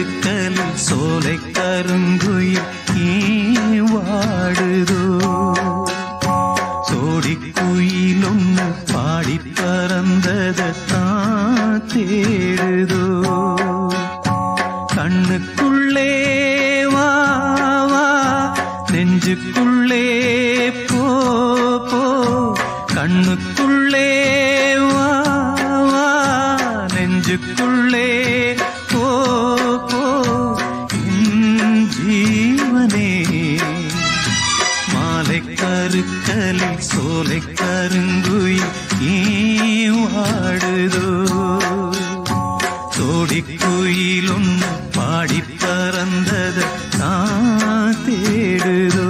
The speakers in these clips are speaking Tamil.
கருக்கலில் சோலை கருங்குயில் வாடுதோ சோடி குயில் ஒன்று பாடி பறந்ததான் தேடுதோ கண்ணுக்குள்ளே வா வா நெஞ்சுக்குள்ளே போ போ கண்ணுக்குள்ளே வா வா நெஞ்சுக்குள்ளே போ போ ஜீவனே மாலை கருக்கலில் சோலை கருங்குயில் வாடுதோ சோடி குயில் ஒன்று பாடி பறந்தது நான் தேடுதோ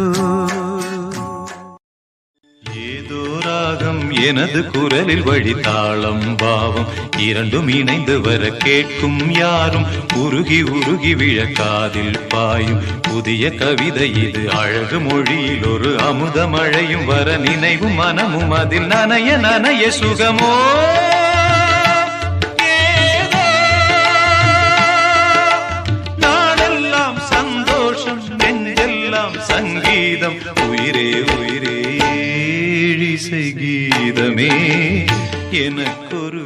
ஏதோ ராகம் எனது குரலில் வழி தாளம் பாவம் இரண்டும் இணைந்து வர கேட்கும் யாரும் உருகி உருகி விழக்காதில் பாயும் புதிய கவிதை இது அழகு மொழியில் ஒரு அமுத மழையும் வர நினைவும் மனமும் அதில் நனைய நனைய சுகமோ நாடெல்லாம் சந்தோஷம் நெஞ்செல்லாம் சங்கீதம் உயிரே உயிரே இசை கீதமே எனக்கொரு